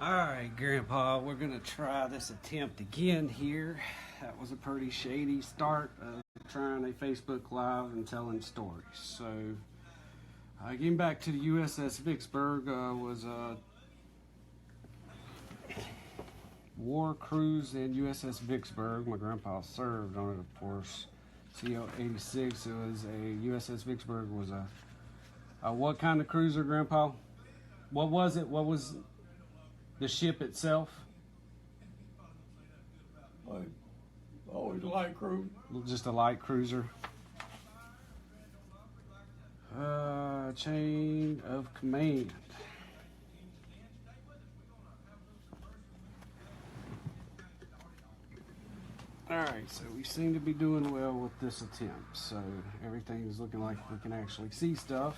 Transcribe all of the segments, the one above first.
Alright, Grandpa, we're going to try this attempt again here. That was a pretty shady start of trying a Facebook Live and telling stories. So, getting back to the USS VICKSBURG was a war cruise in USS VICKSBURG. My grandpa served on it, of course. CO 86. It was a USS VICKSBURG was a what kind of cruiser, Grandpa? What was it? What was the ship itself? Always a light cruiser. Just a light cruiser. Chain of command. Alright, so we seem to be doing well with this attempt. So everything is looking like we can actually see stuff.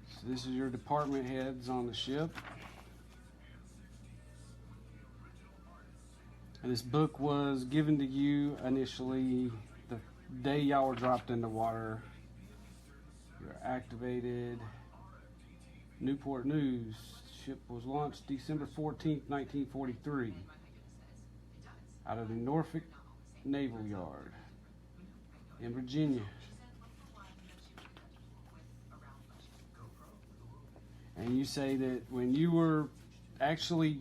So this is your department heads on the ship. And this book was given to you initially the day y'all were dropped in the water. You're activated. Newport News. Ship was launched December 14th, 1943. Out of the Norfolk Naval Yard in Virginia. And you say that when you were actually,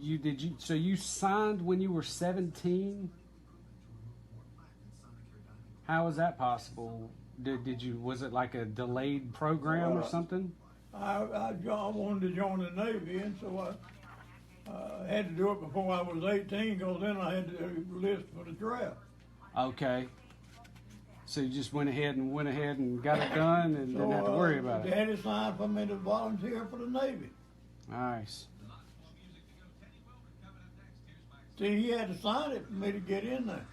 so you signed when you were 17? How is that possible? Was it like a delayed program or something? I wanted to join the Navy, and so I had to do it before I was 18, because then I had to enlist for the draft. Okay. So you just went ahead and got it done and didn't have to worry about it. Daddy signed for me to volunteer for the Navy. Nice. See, he had to sign it for me to get in there.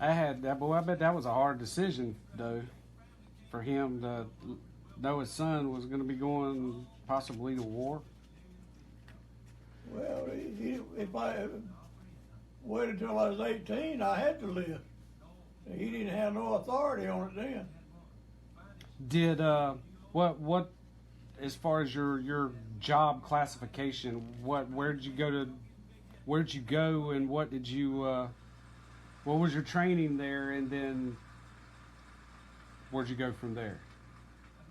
I bet that was a hard decision, though, for him to know his son was going to be going possibly to war. Well, if I waited till I was 18, I had to live. He didn't have no authority on it then. Did what as far as your job classification, where'd you go and what did you what was your training there, and then where'd you go from there?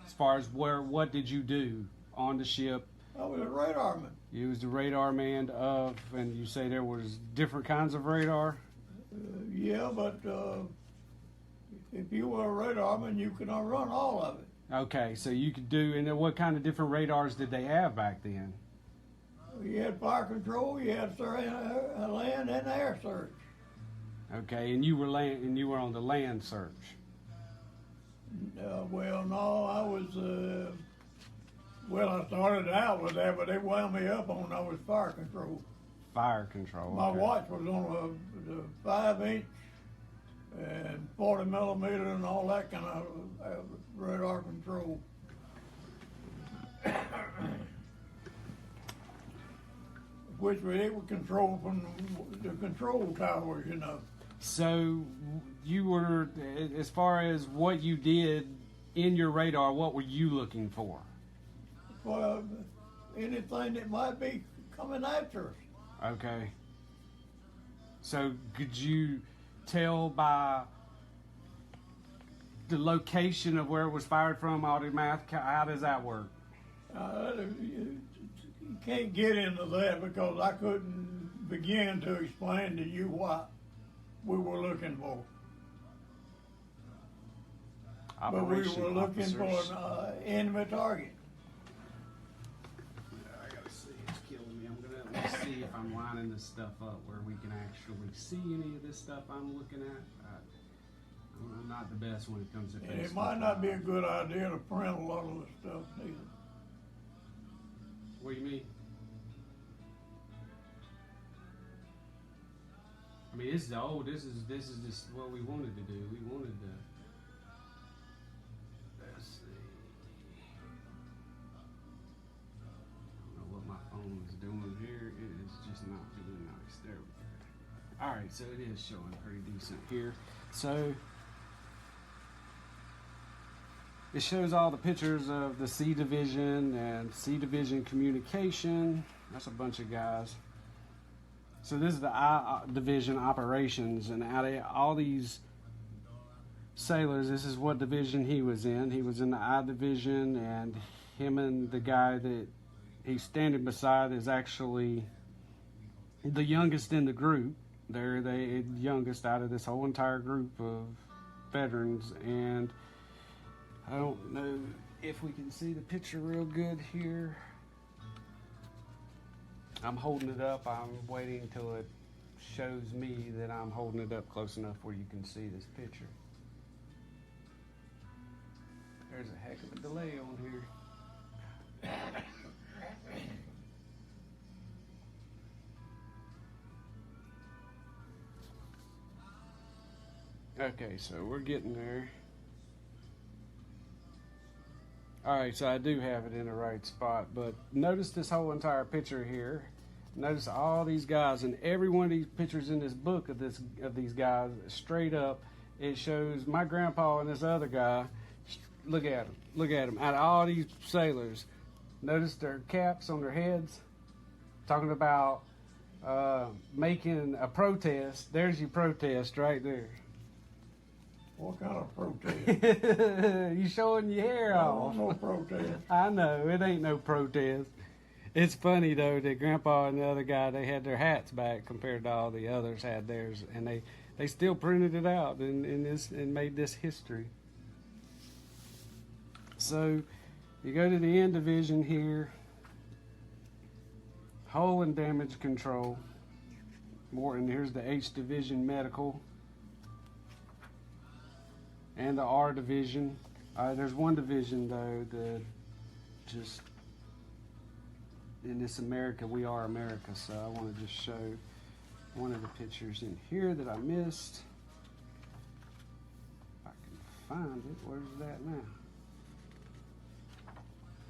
As far as what did you do on the ship? I was a radarman. You was the radar man of, and you say there was different kinds of radar? Yeah, but if you were a radarman, you could run all of it. Okay, so you could do, and then what kind of different radars did they have back then? You had fire control, you had land and air search. Okay, and you were on the land search. Well, no, I was. I started out with that, but they wound me up on I was fire control. Fire control. My okay. watch was on the 5-inch and 40 millimeter and all that kind of radar control. Which they would control from the control towers, you know. So you were, as far as what you did in your radar, what were you looking for? For anything that might be coming after us. Okay. So could you tell by the location of where it was fired from, all the math, how does that work? You can't get into that because I couldn't begin to explain to you what we were looking for. But we were looking for an enemy target. I gotta see, it's killing me. Let's see if I'm lining this stuff up where we can actually see any of this stuff I'm looking at. I'm not the best when it comes to Facebook. And it might not be a good idea to print a lot of this stuff either. What do you mean? I mean, this is just what we wanted to do. We wanted to. Let's see. I don't know what my phone is doing here. It is just not really nice. There we go. All right, so it is showing pretty decent here. So it shows all the pictures of the C Division and C Division Communication. That's a bunch of guys. So this is the I Division operations, and out of all these sailors, this is what division he was in. He was in the I Division, and him and the guy that he's standing beside is actually the youngest in the group. They're the youngest out of this whole entire group of veterans, and I don't know if we can see the picture real good here. I'm holding it up. I'm waiting until it shows me that I'm holding it up close enough where you can see this picture. There's a heck of a delay on here. Okay, so we're getting there. Alright, so I do have it in the right spot, but notice this whole entire picture here. Notice all these guys, and every one of these pictures in this book of these guys, straight up, it shows my grandpa and this other guy. Look at them. Look at them. Out of all these sailors, notice their caps on their heads. Talking about making a protest. There's your protest right there. What kind of protest? You showing your hair off. No protest. I know, it ain't no protest. It's funny though that Grandpa and the other guy, they had their hats back compared to all the others had theirs, and they still printed it out in this and made this history. So you go to the N Division here, hull and damage control. And here's the H Division medical. And the R Division. There's one division though that just, in this America, we are America. So I want to just show one of the pictures in here that I missed. If I can find it, where's that now?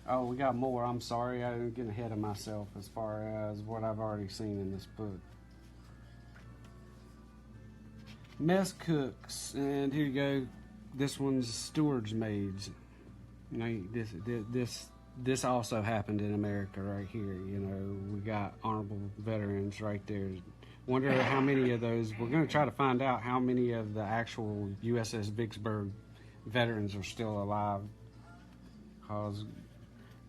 Oh, we got more. I'm sorry, I didn't get ahead of myself as far as what I've already seen in this book. Mess cooks, and here you go. This one's steward's maids. You know, this also happened in America right here. You know, we got honorable veterans right there. Wonder how many of those. We're going to try to find out how many of the actual USS VICKSBURG veterans are still alive, because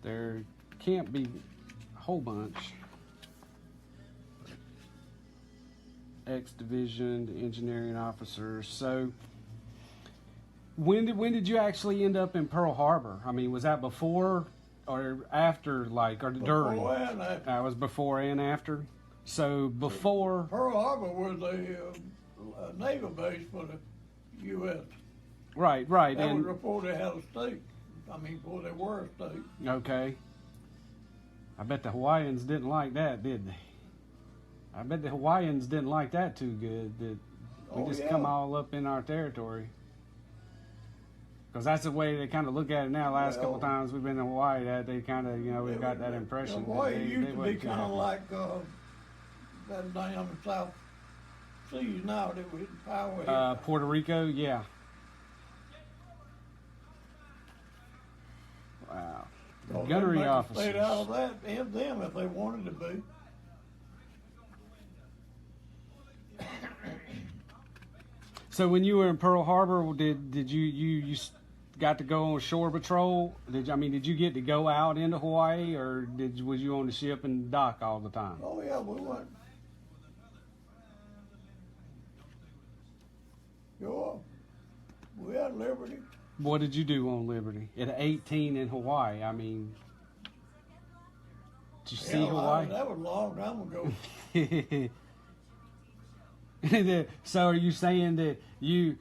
there can't be a whole bunch. X Division, the engineering officers. So when did you actually end up in Pearl Harbor? I mean, was that before or after, like, or during? Before and after. That was before and after. So before Pearl Harbor was a naval base for the U.S. Right. That was before they had a state. I mean, before they were a state. Okay. I bet the Hawaiians didn't like that, did they? I bet the Hawaiians didn't like that too good, that we just come all up in our territory. Because that's the way they kind of look at it now. Last couple times we've been in Hawaii, that they kind of, you know, we've got that impression. Hawaii used to be kind of like that down the South Seas now. That was power. Puerto Rico, yeah. Wow. The gunnery officers. Stayed out of that, and them if they wanted to be. So when you were in Pearl Harbor, did you got to go on shore patrol? Did you get to go out into Hawaii, or was you on the ship and dock all the time? Oh yeah, we went. Sure, we had Liberty. What did you do on Liberty at 18 in Hawaii? I mean, did you see Hawaii? That was a long time ago. So are you saying that you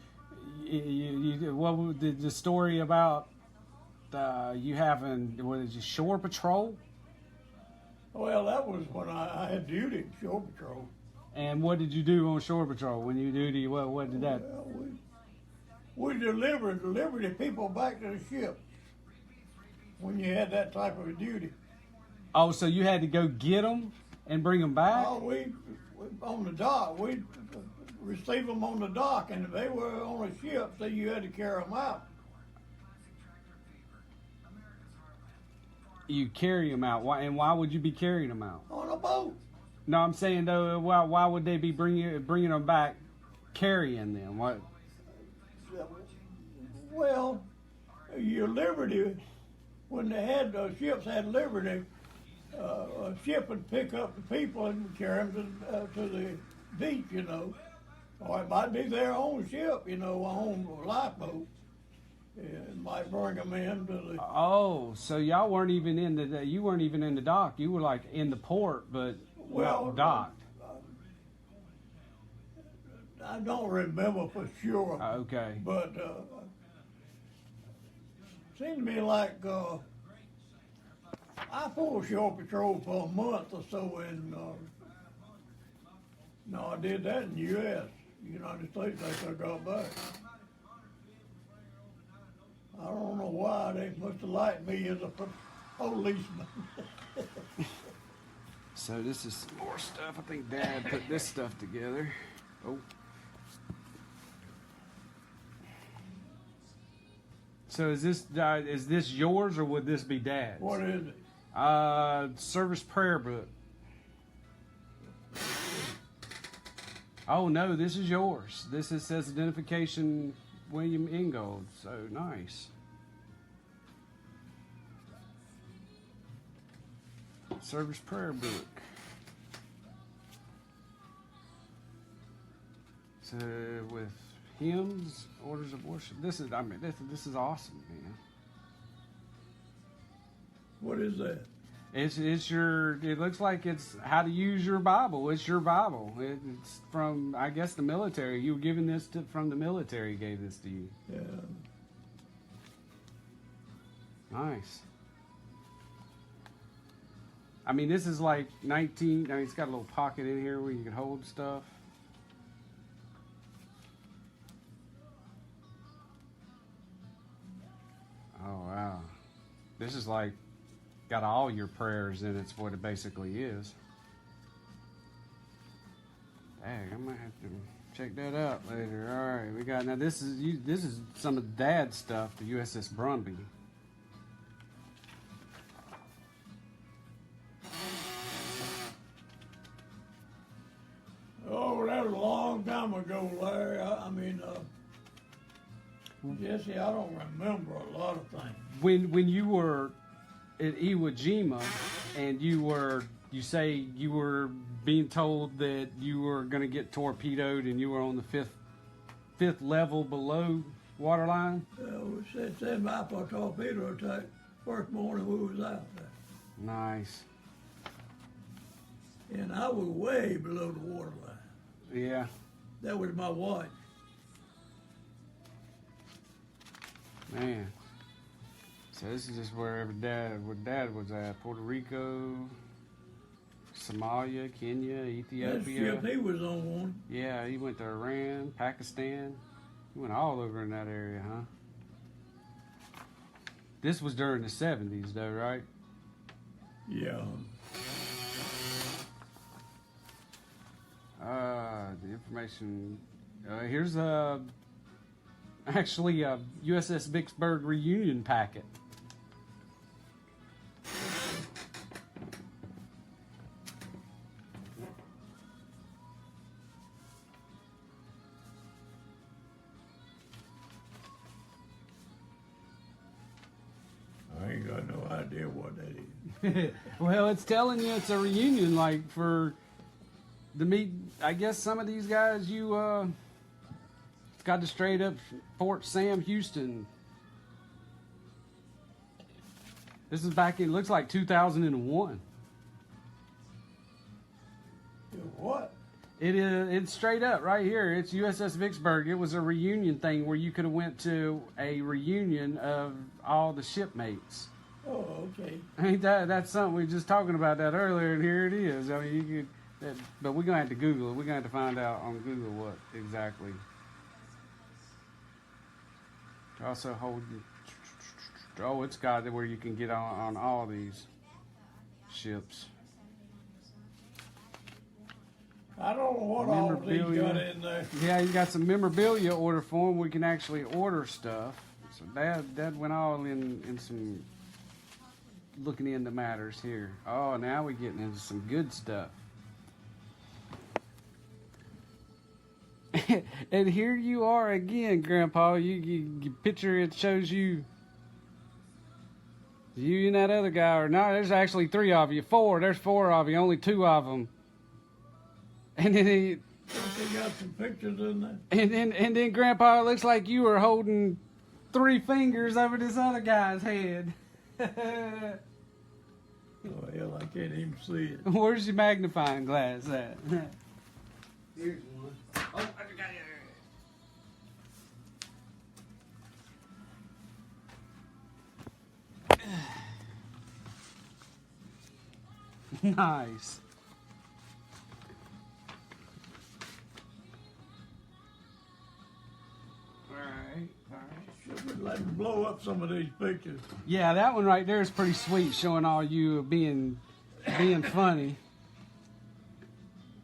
what was the story about you having, what is it, shore patrol? Well, that was when I had duty, shore patrol. And what did you do on shore patrol when you duty? What did that? Well, we delivered Liberty people back to the ship when you had that type of a duty. Oh, so you had to go get them and bring them back? Oh, we on the dock. We received them on the dock, and if they were on a ship, so you had to carry them out. You carry them out. Why? And why would you be carrying them out? On a boat. No, I'm saying though, why would they be bringing them back, carrying them? What? Well, your liberty, when they had ships had liberty, a ship would pick up the people and carry them to the beach, you know. Or it might be their own ship, you know, own lifeboat. It might bring them into the. Oh, so y'all weren't even in the. You weren't even in the dock. You were like in the port, but not docked. I don't remember for sure. Okay. But seemed to me like I pulled shore patrol for a month or so in. No, I did that in the U.S. United States after I got back. I don't know why they must have liked me as a policeman. So this is some more stuff. I think Dad put this stuff together. Oh. So is this yours or would this be Dad's? What is it? Service prayer book. Oh no, this is yours. This says identification William Ingold. So nice. Service prayer book. So with hymns, orders of worship. This is awesome, man. What is that? It's your. It looks like it's how to use your Bible. It's your Bible. It's from, I guess, the military. You were given this from the military. Gave this to you. Yeah. Nice. I mean, this is like 19. I mean, it's got a little pocket in here where you can hold stuff. Oh wow, this is like. Got all your prayers in it's what it basically is. Dang, I might have to check that out later. All right, we got now. This is some of Dad's stuff. The USS Brumby. Oh, that was a long time ago, Larry. I mean, Jesse, I don't remember a lot of things. When you were at Iwo Jima, and you say you were being told that you were going to get torpedoed, and you were on the fifth level below waterline. We said by for a torpedo attack first morning we was out there, Nice. and I was way below the waterline. Yeah. That was my watch. Man. So this is just where Dad was at. Puerto Rico, Somalia, Kenya, That Ethiopia. ship he was on one. Yeah, he went to Iran, Pakistan. He went all over in that area, huh? This was during the 70s, though, right? Yeah. The information. Here's actually a USS Vicksburg reunion packet. I ain't got no idea what that is. Well, it's telling you it's a reunion, like for the meet. I guess some of these guys you got to straight up Fort Sam Houston. This is back in, looks like 2001. What? It's straight up right here. It's USS Vicksburg. It was a reunion thing where you could have went to a reunion of all the shipmates. Oh, okay. Ain't that's something we were just talking about that earlier, and here it is. I mean, you could, but we're gonna have to Google it. We're gonna have to find out on Google what exactly. Also hold. Oh, it's got it where you can get on all these ships. I don't know what all these got in there. Yeah, you got some memorabilia order form. We can actually order stuff. So Dad went all in some looking into matters here. Oh, now we're getting into some good stuff. And here you are again, Grandpa. You picture it shows you and that other guy. Or no, there's actually 3 of you. 4. There's 4 of you. Only 2 of them. And then They got some pictures in there. and then Grandpa, it looks like you were holding 3 fingers over this other guy's head. Oh hell, I can't even see it. Where's your magnifying glass at? Here's one. Oh, I got it. Nice. Should we let them blow up some of these pictures? Yeah, that one right there is pretty sweet, showing all you being funny.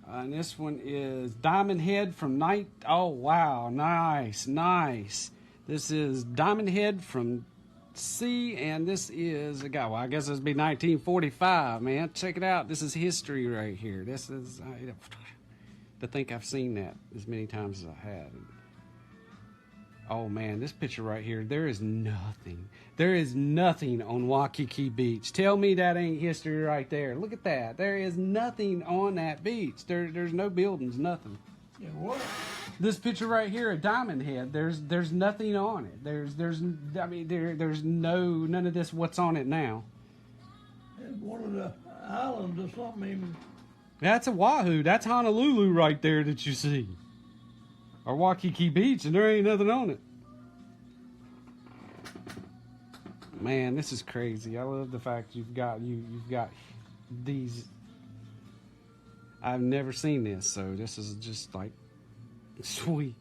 And this one is Diamond Head from Night. Oh wow, nice. This is Diamond Head from Sea, and this is a guy. Well, I guess this would be 1945, man. Check it out. This is history right here. This is to think I've seen that as many times as I have. Oh man, this picture right here, there is nothing. There is nothing on Waikiki Beach. Tell me that ain't history right there. Look at that. There is nothing on that beach. There's no buildings, nothing. Yeah, what? This picture right here at Diamond Head, there's nothing on it. There's none of this what's on it now. And one of the islands or something even. That's Oahu. That's Honolulu right there that you see. Or Waikiki Beach, and there ain't nothing on it. Man, this is crazy. I love the fact you've got these. I've never seen this, so this is just like sweet.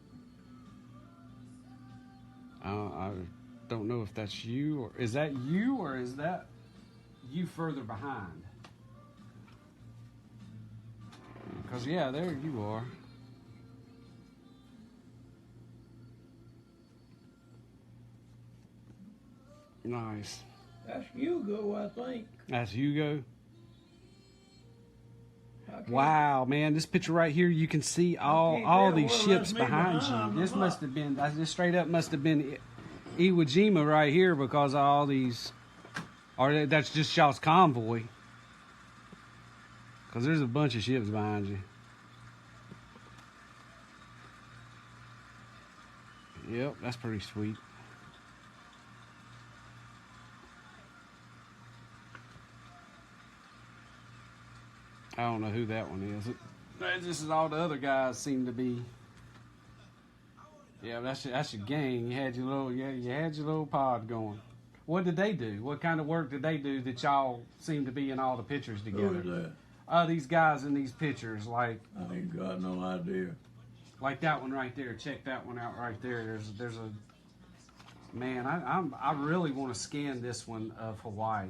I don't know if that's you, or is that you, or is that you further behind? Because yeah, there you are. Nice. That's Hugo, I think. That's Hugo. Wow, man, this picture right here, you can see all these ships behind you. This must have been, this straight up must have been Iwo Jima right here, because of all these, or that's just y'all's convoy. Because there's a bunch of ships behind you. Yep, that's pretty sweet. I don't know who that one is. This is all the other guys seem to be. Yeah, that's your gang. You had your little pod going. What did they do? What kind of work did they do that y'all seem to be in all the pictures together? Who is that? These guys in these pictures, like. I ain't got no idea. Like that one right there. Check that one out right there. There's a man. I really want to scan this one of Hawaii.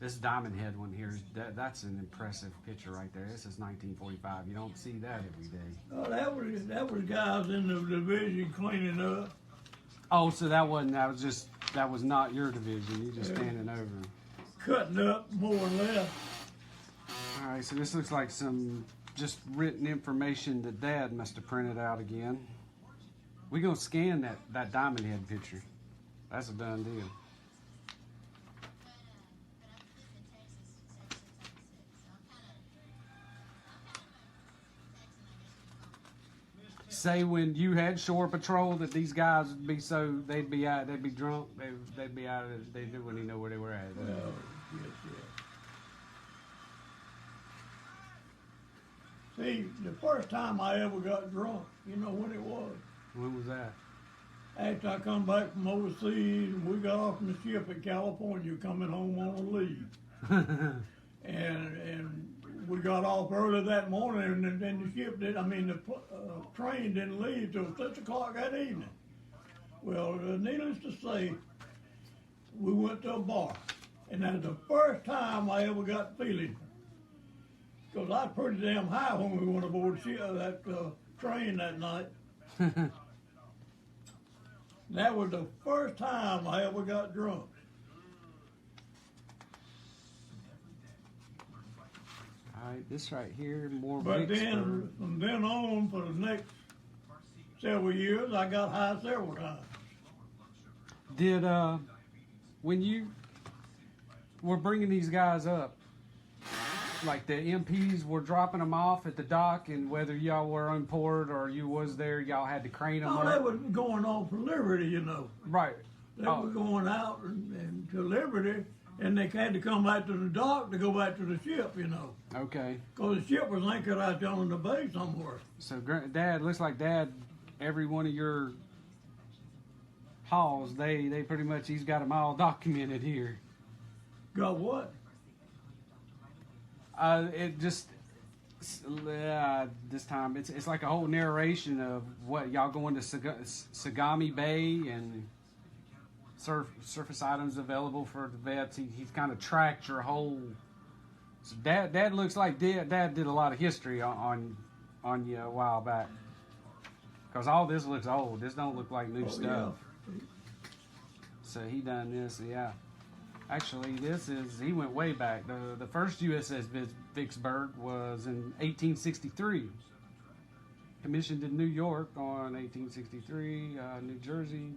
This Diamond Head one here, that's an impressive picture right there. This is 1945. You don't see that every day. Oh, that was guys in the division cleaning up. Oh, so that was not your division. You just standing over. Cutting up more or less. All right, so this looks like some just written information that Dad must have printed out again. We're gonna scan that Diamond Head picture. That's a done deal. Say when you had shore patrol that these guys would be they'd be drunk, they'd be out of they wouldn't even know where they were at. Well, yes. See, the first time I ever got drunk, you know when it was? When was that? After I come back from overseas, and we got off from the ship in California, coming home on a leave, and we got off early that morning, and then the ship the train didn't leave till 6 o'clock that evening. Well, needless to say, we went to a bar, and that was the first time I ever got feeling. Because I was pretty damn high when we went aboard that train that night. That was the first time I ever got drunk. right, this right here, more But then, Vicksburg. from then on, for the next several years, I got high several times. Did when you were bringing these guys up, like the MPs were dropping them off at the dock, and whether y'all were on port or you was there, y'all had to crane them No, they up? was going off for Liberty, you know. Right. They Oh. were going out and to Liberty, and they had to come back to the dock to go back to the ship, you know. Okay. Because the ship was anchored out there on the bay somewhere. So Dad, looks like Dad, every one of your hauls, they pretty much, he's got them all documented here. Got what? It just this time it's like a whole narration of what y'all going to Sagami Bay and surface items available for the vets. He's kind of tracked your whole. So Dad looks like Dad did a lot of history on you a while back. Because all this looks old. This don't look like new stuff. Yeah. So he done this, yeah. Actually, he went way back. The first USS Vicksburg was in 1863. Commissioned in New York on 1863, New Jersey.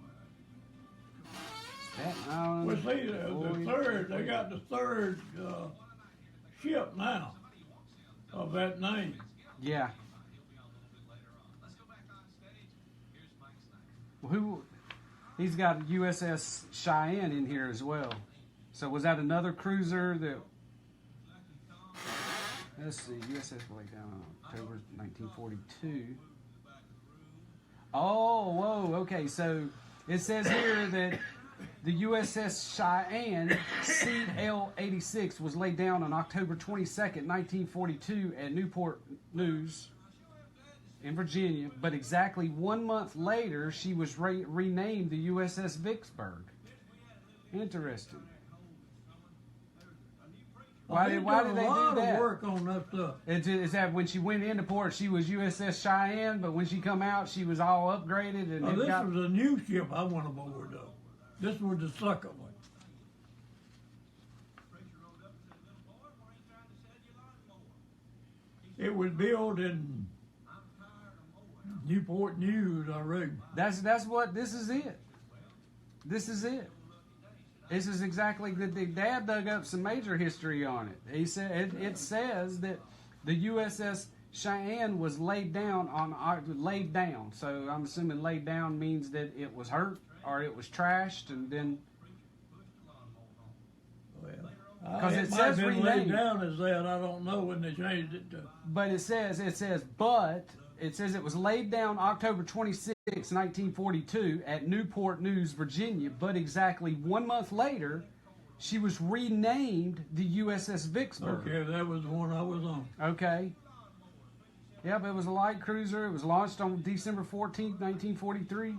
Staten Island. Well, see, they got the third ship now of that name. Yeah. He's got USS Cheyenne in here as well. So was that another cruiser that? Let's see, USS laid down on October 1942. Oh, whoa, okay. So it says here that the USS Cheyenne CL-86 was laid down on October 22nd, 1942 at Newport News in Virginia, but exactly 1 month later, she was renamed the USS Vicksburg. Interesting. Why did they do lot that? Of work on that stuff. Is that when she went into port, she was USS Cheyenne, but when she come out, she was all upgraded? And This was a new ship I went aboard, though. This was the second one. It was built in Newport News, I reckon. That's what this is. It. This is it. This is exactly the Dad dug up some major history on it. He said it says that the USS Cheyenne was laid down. So I'm assuming laid down means that it was hurt or it was trashed, and then Well, it it might says have been renamed. laid down as that. I don't know when they changed it to. But it says it was laid down October 26, 1942 at Newport News, Virginia, but exactly 1 month later, she was renamed the USS Vicksburg. Okay, that was the one I was on. Okay. Yep, it was a light cruiser. It was launched on December 14th, 1943.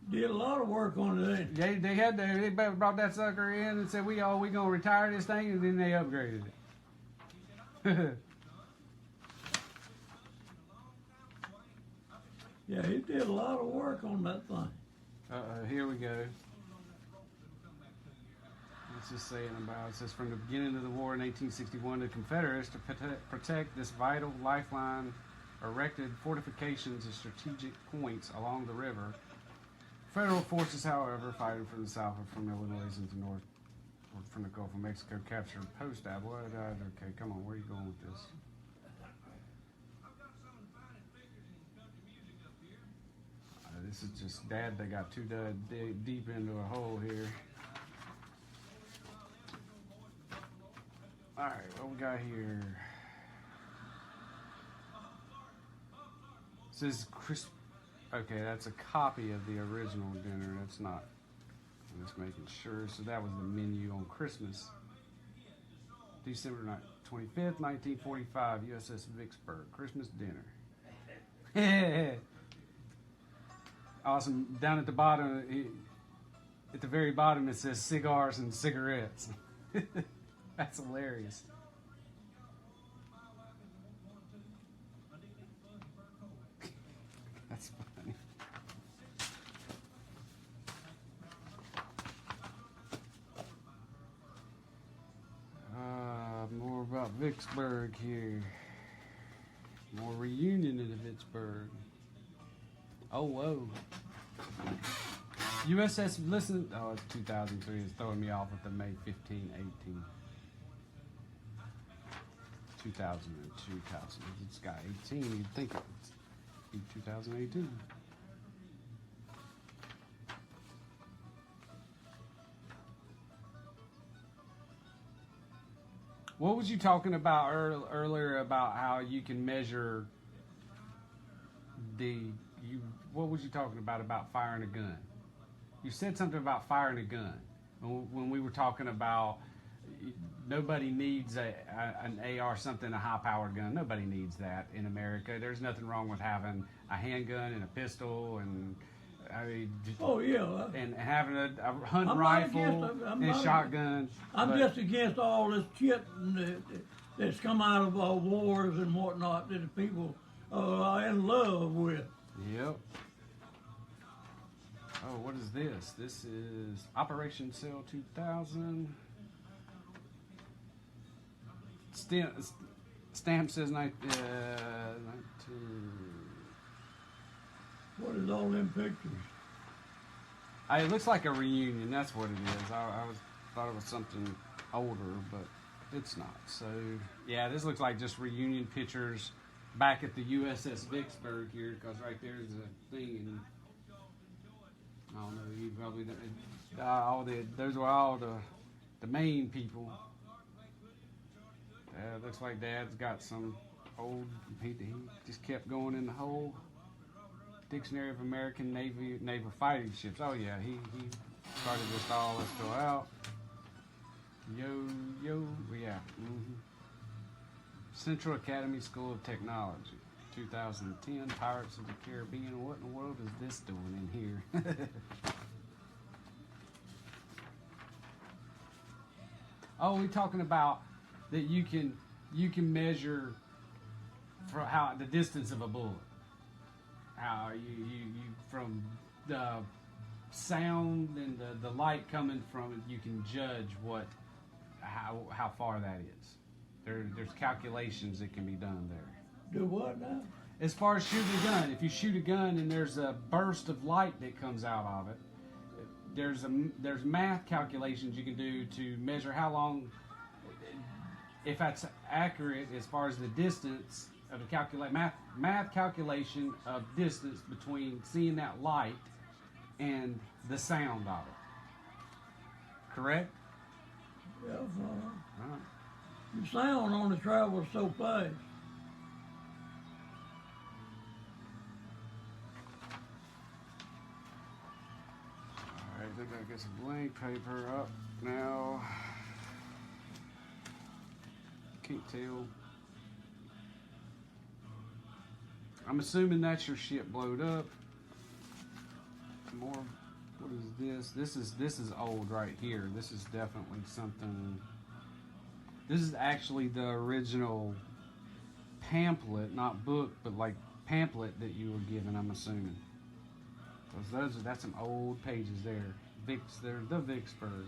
Did a lot of work on it. They brought that sucker in and said, we gonna retire this thing, and then they upgraded it. Yeah, he did a lot of work on that thing. Here we go. It's just saying about, it says from the beginning of the war in 1861, the Confederates, to protect this vital lifeline, erected fortifications and strategic points along the river. Federal forces, however, fighting from the south and from Illinois into north, or from the Gulf of Mexico, captured post okay, come on, where are you going with this? This is just Dad. They got too deep into a hole here. All right, what we got here? It says Okay, that's a copy of the original dinner. That's not. I'm just making sure. So that was the menu on Christmas, December 25th, 1945, USS Vicksburg, Christmas dinner. Awesome. Down at the bottom, at the very bottom, it says cigars and cigarettes. That's hilarious. That's funny. about Vicksburg here. More reunion in Vicksburg. Oh, whoa. USS, listen. Oh, it's 2003. It's throwing me off with the May 15, 18. 2002. It's got 18. You'd think it would be 2018. What was you talking about earlier about how you can measure what was you talking about firing a gun? You said something about firing a gun when we were talking about nobody needs an AR something, a high-powered gun. Nobody needs that in America. There's nothing wrong with having a handgun and a pistol and and having a hunt rifle and shotgun. I'm just against all this shit that's come out of wars and whatnot that the people are in love with. Yep. Oh, what is this? This is Operation Cell 2000. Stamp says 19. What is all them pictures? It looks like a reunion. That's what it is. I thought it was something older, but it's not. So yeah, this looks like just reunion pictures back at the USS Vicksburg here, because right there's a thing. And I don't know. You probably those were all the main people. Looks like Dad's got some old. He just kept going in the whole Dictionary of American Naval Fighting Ships. Oh yeah, he started this all. Let's go out. Yo, yeah. Central Academy School of Technology, 2010. Pirates of the Caribbean. What in the world is this doing in here? Oh, we're talking about that you can measure for how the distance of a bullet. How you from the sound and the light coming from it, you can judge how far that is. There's calculations that can be done there. Do what now? As far as shooting a gun, if you shoot a gun and there's a burst of light that comes out of it, there's math calculations you can do to measure how long, if that's accurate as far as the distance of the math calculation of distance between seeing that light and the sound of it. Correct? Yeah, Right. the sound only travels so fast. Alright, I think I get some blank paper up now. Can't tell. I'm assuming that's your ship blowed up. More. What is this? This is old right here. This is definitely something. This is actually the original pamphlet, not book, but like pamphlet that you were given. I'm assuming. That's some old pages there. They're the Vicksburg.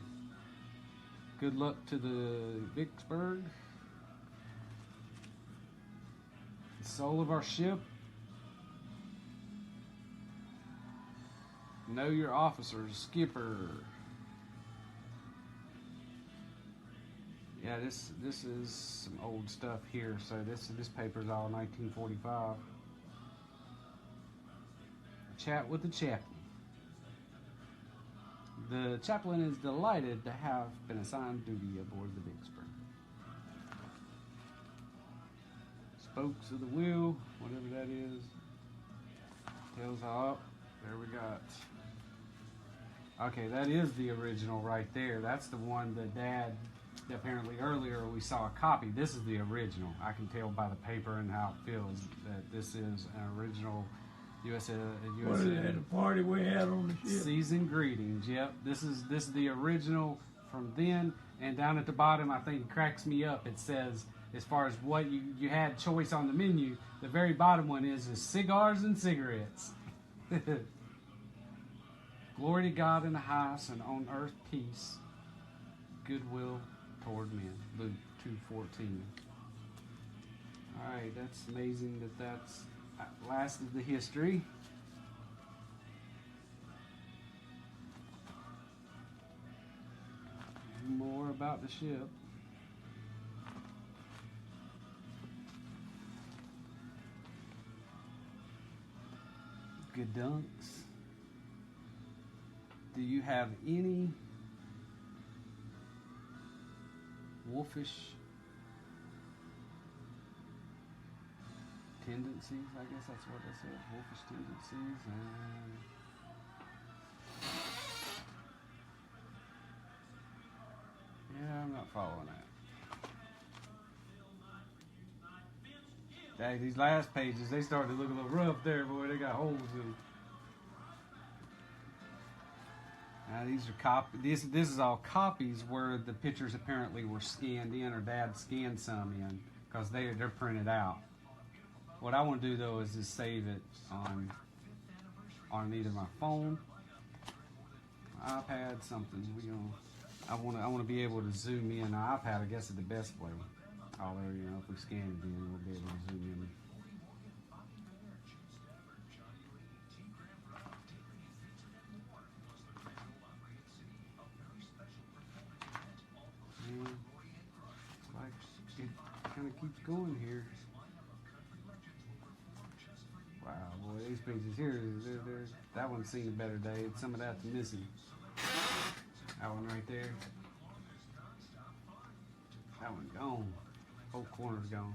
Good luck to the Vicksburg. The soul of our ship. Know your officers, skipper. Yeah, this is some old stuff here. So this paper's all 1945. Chat with the chaplain. The chaplain is delighted to have been assigned duty aboard the Vicksburg. Spokes of the wheel, whatever that is. Tails up. There we got. Okay, that is the original right there. That's the one that Dad, apparently earlier we saw a copy. This is the original. I can tell by the paper and how it feels that this is an original USA. What is that, the party we had on the ship? Season greetings. Yep, this is the original from then. And down at the bottom, I think it cracks me up. It says, as far as what you had choice on the menu, the very bottom one is cigars and cigarettes. Glory to God in the highest, and on earth peace, goodwill toward men. Luke 2:14. All right, that's amazing that's lasted the history. More about the ship. Good dunks. Do you have any wolfish tendencies? I guess that's what I said. Wolfish tendencies. Yeah, I'm not following that. Dang, these last pages, they started to look a little rough there, boy. They got holes in them. Now these are this is all copies where the pictures apparently were scanned in, or Dad scanned some in, because they're printed out. What I want to do though is just save it on either my phone, my iPad, something. I want to be able to zoom in. Now, iPad, I guess, is the best way. Although, you know, if we scan it in, we'll be able to zoom in. And it's like it kind of keeps going here. Wow, boy, these pages here, that one's seen a better day. Some of that's missing. That one right there. That one gone. Whole corner's gone.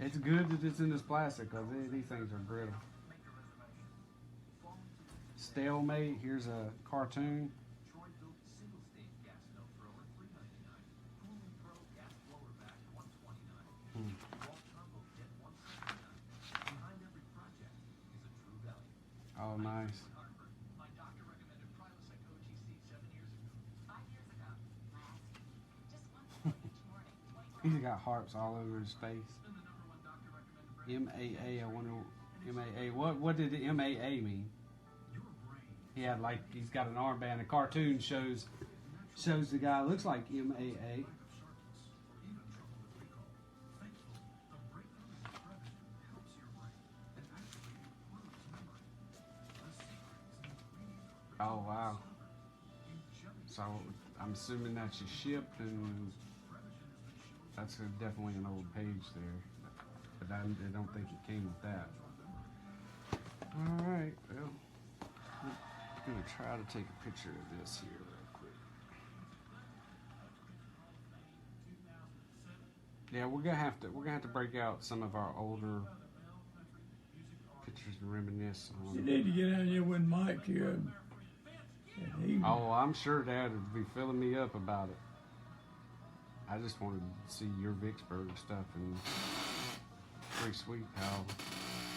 It's good that it's in this plastic, because these things are brittle. Stalemate. Here's a cartoon. Oh, nice. He's got harps all over his face. MAA, I wonder, MAA. What did the MAA mean? He had he's got an armband. A cartoon shows the guy looks like MAA. Oh wow. So I'm assuming that's your ship, and that's definitely an old page there. But I don't think it came with that. All right, well, I'm gonna try to take a picture of this here real quick. Yeah, we're gonna have to break out some of our older pictures and reminisce on. You need to get out here with Mike here. Oh, I'm sure Dad would be filling me up about it. I just wanted to see your Vicksburg stuff, and pretty sweet how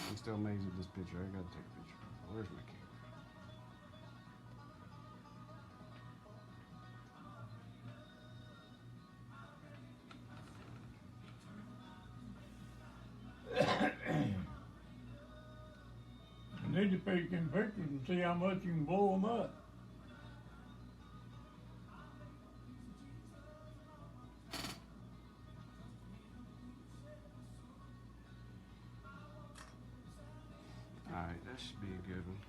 I'm still amazed at this picture. I gotta take a picture. Where's my camera? You need to take some pictures and see how much you can blow them up. Alright, that should be a good one.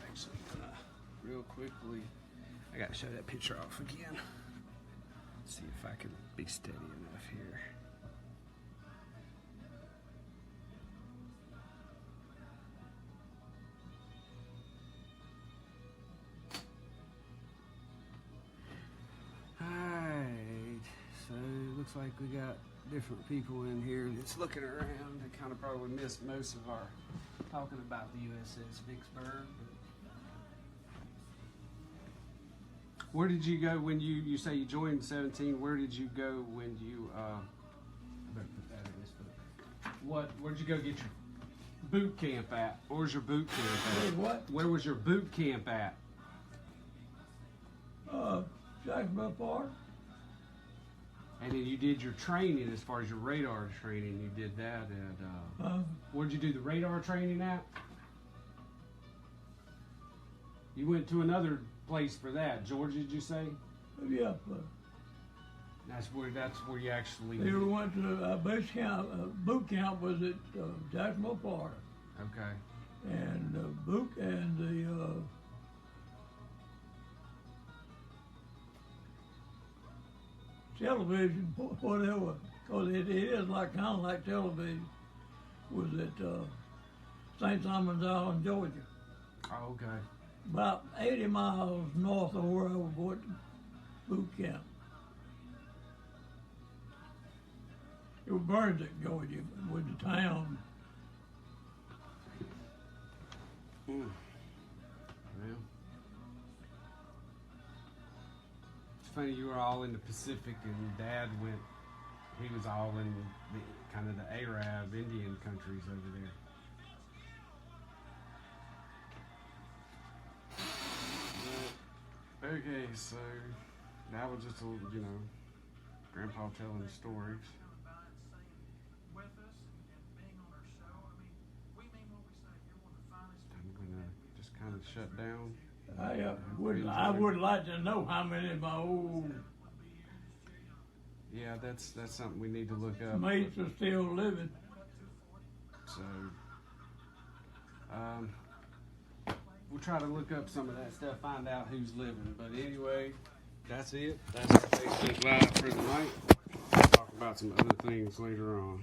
Actually, real quickly, I gotta show that picture off again. See if I can be steady enough here. Alright, so it looks like we got different people in here that's looking around. They kind of probably missed most of our talking about the USS VICKSBURG. Where did you go when you say you joined 17? Where did you go when you I better put that in this book. Where'd you go get your boot camp at? Where's your boot camp at? What? Where was your boot camp at? Jacksonville Park. And then you did your training as far as your radar training. You did that at, where'd you do the radar training at? You went to another place for that? Georgia, did you say? Yeah. That's where you actually. They went to base camp. Boot camp was at Jacksonville, Florida. Okay. And boot and the television, whatever, because it is like kind of like television, was at St. Simon's Island, Georgia. Oh, okay. About 80 miles north of where I was going to boot camp. It was Brunswick, Georgia, was the town. Well, it's funny you were all in the Pacific and Dad went. He was all in the kind of the Arab Indian countries over there. Okay, so that was just a little, Grandpa telling the stories. I'm gonna just kind of shut down. I would like to know how many of my old Yeah, that's something we need to look up. mates are still living. So, we'll try to look up some of that stuff, find out who's living. But anyway, that's it. That's the Facebook Live for tonight. We'll talk about some other things later on.